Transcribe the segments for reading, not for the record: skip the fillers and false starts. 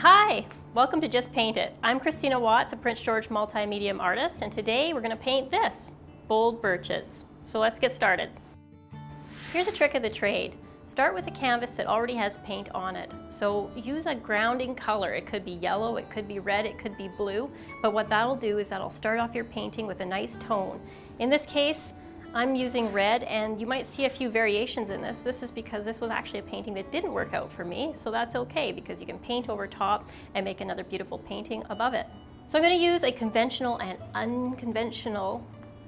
Hi, welcome to Just Paint It. I'm Christina Watts, a Prince George multi-medium artist, and today we're going to paint this, bold birches. So let's get started. Here's a trick of the trade. Start with a canvas that already has paint on it. So use a grounding color. It could be yellow, it could be red, it could be blue, but what that'll do is that'll start off your painting with a nice tone. In this case, I'm using red, and you might see a few variations in this. This is because this was actually a painting that didn't work out for me, so that's okay because you can paint over top and make another beautiful painting above it. So I'm going to use a conventional and unconventional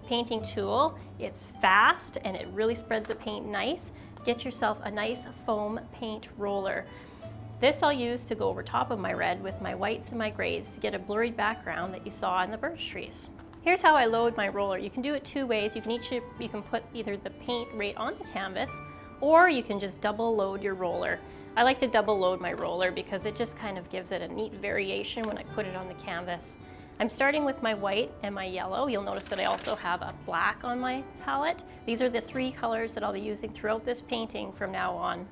painting tool. It's fast and it really spreads the paint nice. Get yourself a nice foam paint roller. This I'll use to go over top of my red with my whites and my grays to get a blurry background that you saw in the birch trees. Here's how I load my roller. You can do it two ways. You can put either the paint right on the canvas, or you can just double load your roller. I like to double load my roller because it just kind of gives it a neat variation when I put it on the canvas. I'm starting with my white and my yellow. You'll notice that I also have a black on my palette. These are the three colors that I'll be using throughout this painting from now on.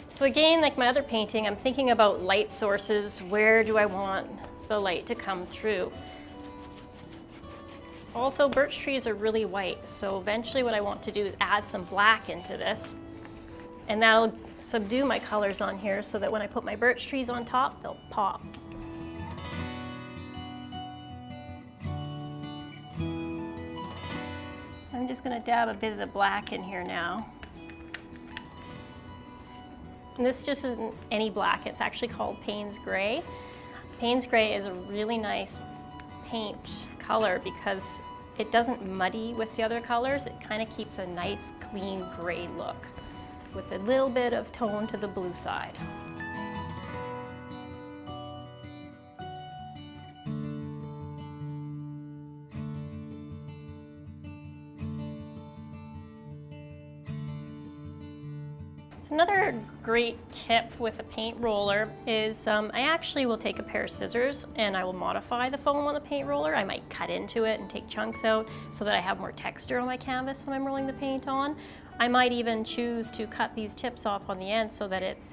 So again, like my other painting, I'm thinking about light sources. Where do I want the light to come through? Also, birch trees are really white, so eventually what I want to do is add some black into this, and that'll subdue my colors on here so that when I put my birch trees on top, they'll pop. I'm just going to dab a bit of the black in here now. And this just isn't any black, it's actually called Payne's Gray. Payne's Gray is a really nice paint color because it doesn't muddy with the other colors. It kind of keeps a nice clean gray look with a little bit of tone to the blue side. So another great tip with a paint roller is I actually will take a pair of scissors and I will modify the foam on the paint roller. I might cut into it and take chunks out so that I have more texture on my canvas when I'm rolling the paint on. I might even choose to cut these tips off on the end so that it's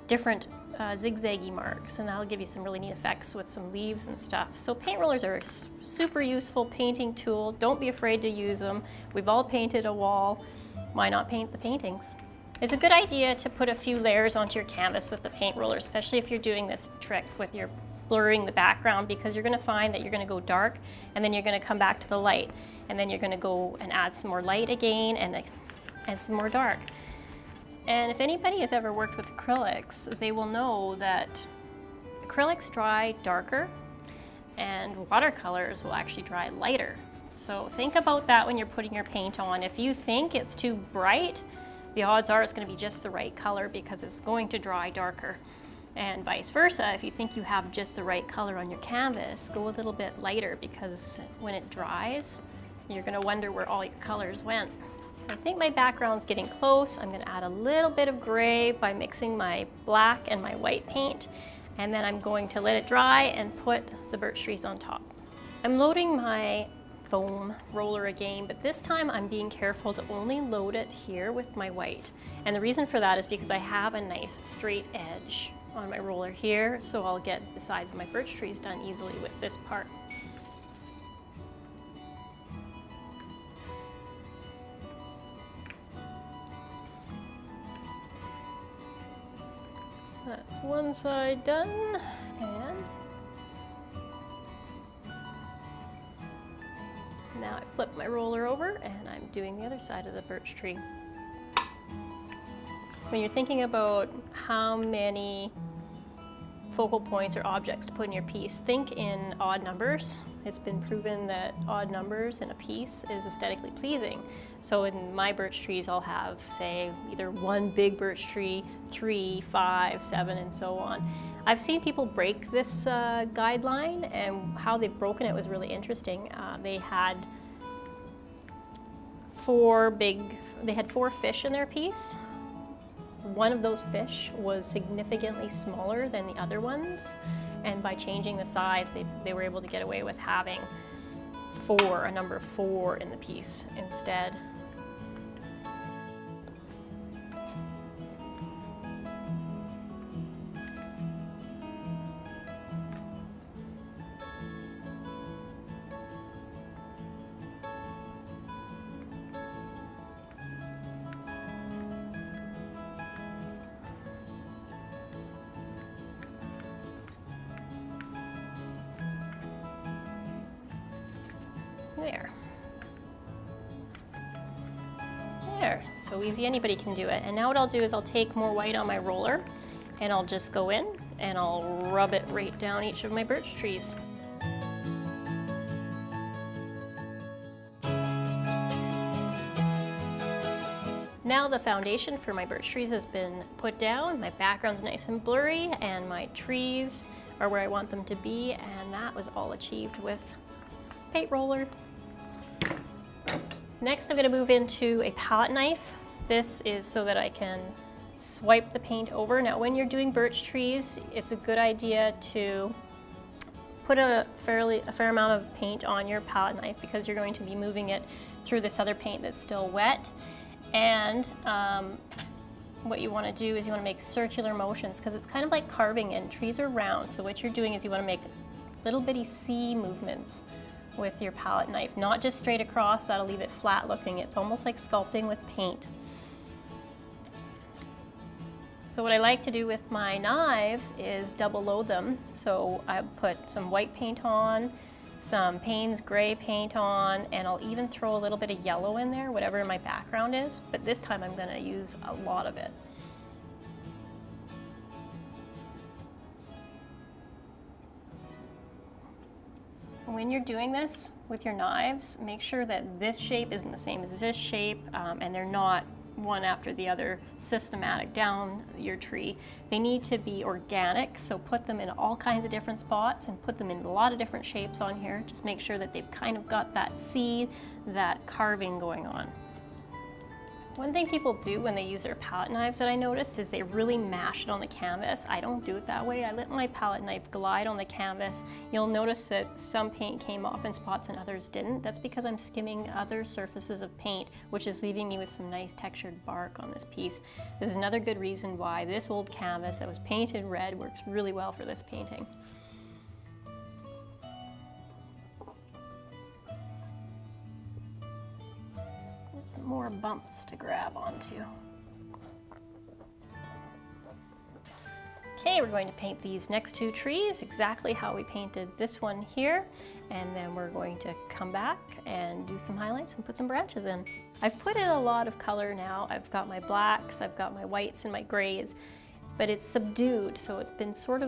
different zigzaggy marks, and that'll give you some really neat effects with some leaves and stuff. So paint rollers are a super useful painting tool. Don't be afraid to use them. We've all painted a wall. Why not paint the paintings? It's a good idea to put a few layers onto your canvas with the paint roller, especially if you're doing this trick with your blurring the background, because you're going to find that you're going to go dark and then you're going to come back to the light, and then you're going to go and add some more light again and some more dark. And if anybody has ever worked with acrylics, they will know that acrylics dry darker and watercolors will actually dry lighter. So think about that when you're putting your paint on. If you think it's too bright, the odds are it's going to be just the right color because it's going to dry darker. And vice versa, if you think you have just the right color on your canvas, go a little bit lighter because when it dries, you're going to wonder where all your colors went. So I think my background's getting close. I'm going to add a little bit of gray by mixing my black and my white paint, and then I'm going to let it dry and put the birch trees on top. I'm loading my foam roller again, but this time I'm being careful to only load it here with my white. And the reason for that is because I have a nice straight edge on my roller here, so I'll get the sides of my birch trees done easily with this part. That's one side done, and now I flip my roller over and I'm doing the other side of the birch tree. When you're thinking about how many focal points or objects to put in your piece, think in odd numbers. It's been proven that odd numbers in a piece is aesthetically pleasing. So in my birch trees, I'll have, say, either one big birch tree, 3, 5, 7, and so on. I've seen people break this guideline, and how they've broken it was really interesting. They had 4 fish in their piece. One of those fish was significantly smaller than the other ones, and by changing the size, they were able to get away with having a number 4 in the piece instead. There. There, so easy, anybody can do it. And now what I'll do is I'll take more white on my roller and I'll just go in and I'll rub it right down each of my birch trees. Now the foundation for my birch trees has been put down, my background's nice and blurry, and my trees are where I want them to be, and that was all achieved with paint roller. Next I'm going to move into a palette knife. This is so that I can swipe the paint over. Now when you're doing birch trees, it's a good idea to put a fair amount of paint on your palette knife because you're going to be moving it through this other paint that's still wet. And what you want to do is you want to make circular motions because it's kind of like carving, and trees are round. So what you're doing is you want to make little bitty C movements with your palette knife, not just straight across. That'll leave it flat looking. It's almost like sculpting with paint. So what I like to do with my knives is double load them. So I put some white paint on, some Payne's gray paint on, and I'll even throw a little bit of yellow in there, whatever my background is, but this time I'm going to use a lot of it. When you're doing this with your knives, make sure that this shape isn't the same as this shape, and they're not one after the other systematic down your tree. They need to be organic, so put them in all kinds of different spots and put them in a lot of different shapes on here. Just make sure that they've kind of got that seed, that carving going on. One thing people do when they use their palette knives that I notice is they really mash it on the canvas. I don't do it that way. I let my palette knife glide on the canvas. You'll notice that some paint came off in spots and others didn't. That's because I'm skimming other surfaces of paint, which is leaving me with some nice textured bark on this piece. This is another good reason why this old canvas that was painted red works really well for this painting. More bumps to grab onto. Okay, we're going to paint these next two trees exactly how we painted this one here, and then we're going to come back and do some highlights and put some branches in. I've put in a lot of color now. I've got my blacks, I've got my whites and my grays, but it's subdued, so it's sort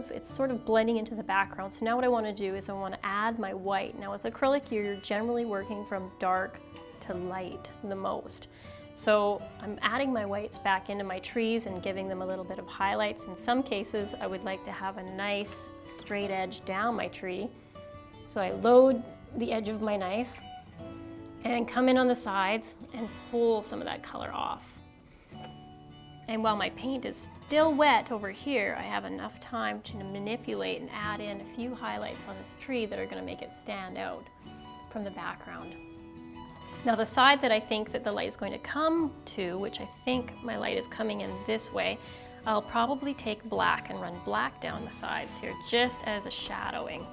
of blending into the background. So now what I want to do is I want to add my white. Now with acrylic, you're generally working from dark to light the most. So I'm adding my whites back into my trees and giving them a little bit of highlights. In some cases, I would like to have a nice straight edge down my tree. So I load the edge of my knife and come in on the sides and pull some of that color off. And while my paint is still wet over here, I have enough time to manipulate and add in a few highlights on this tree that are going to make it stand out from the background. Now the side that I think that the light is going to come to, which I think my light is coming in this way, I'll probably take black and run black down the sides here just as a shadowing.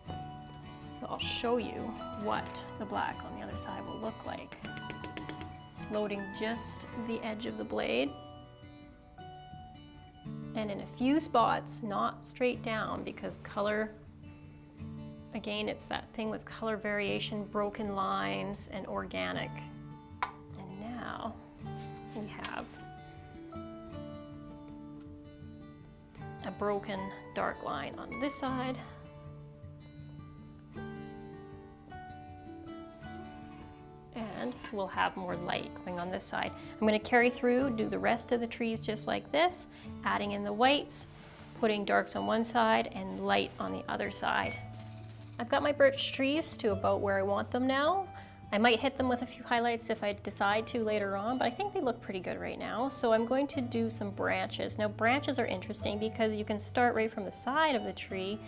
So I'll show you what the black on the other side will look like. Loading just the edge of the blade. And in a few spots, not straight down, because color, again, it's that thing with color variation, broken lines, and organic. And now we have a broken dark line on this side. And we'll have more light going on this side. I'm going to carry through, do the rest of the trees just like this, adding in the whites, putting darks on one side and light on the other side. I've got my birch trees to about where I want them now. I might hit them with a few highlights if I decide to later on, but I think they look pretty good right now. So I'm going to do some branches. Now branches are interesting because you can start right from the side of the tree,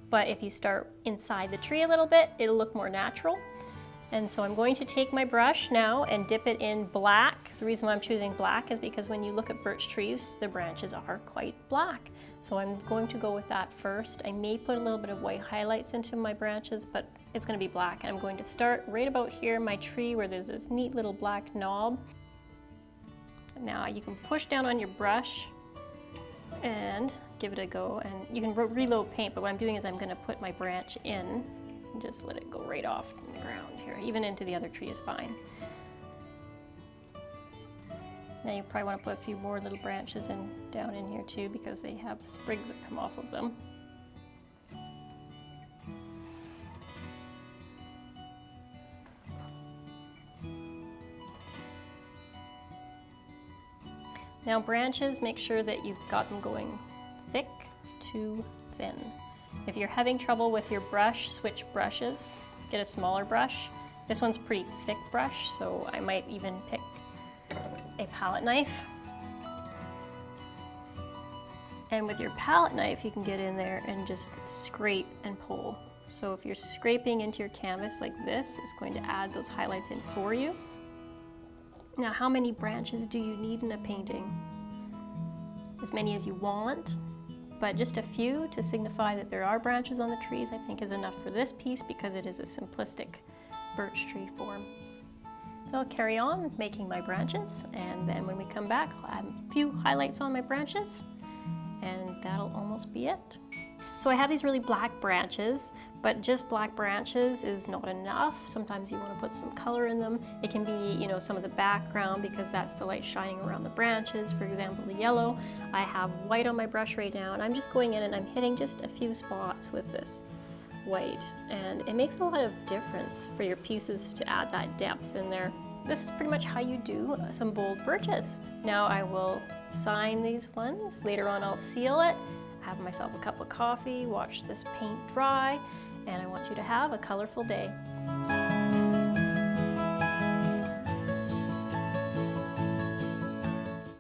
but if you start inside the tree a little bit, it'll look more natural. And so I'm going to take my brush now and dip it in black. The reason why I'm choosing black is because when you look at birch trees, the branches are quite black. So I'm going to go with that first. I may put a little bit of white highlights into my branches, but it's going to be black. And I'm going to start right about here in my tree where there's this neat little black knob. Now you can push down on your brush and give it a go. And you can reload paint, but what I'm doing is I'm going to put my branch in and just let it go right off the ground here. Even into the other tree is fine. Now you probably want to put a few more little branches down in here too, because they have sprigs that come off of them. Now branches, make sure that you've got them going thick to thin. If you're having trouble with your brush, switch brushes. Get a smaller brush. This one's pretty thick brush, so I might even pick a palette knife. And with your palette knife, you can get in there and just scrape and pull. So if you're scraping into your canvas like this, it's going to add those highlights in for you. Now, how many branches do you need in a painting? As many as you want, but just a few to signify that there are branches on the trees, I think is enough for this piece because it is a simplistic birch tree form. So I'll carry on making my branches, and then when we come back, I'll add a few highlights on my branches, and that'll almost be it. So I have these really black branches, but just black branches is not enough. Sometimes you want to put some color in them. It can be, you know, some of the background because that's the light shining around the branches. For example, the yellow. I have white on my brush right now, and I'm just going in and I'm hitting just a few spots with this white, and it makes a lot of difference for your pieces to add that depth in there. This is pretty much how you do some bold birches. Now I will sign these ones. Later on I'll seal it, have myself a cup of coffee, watch this paint dry, and I want you to have a colorful day.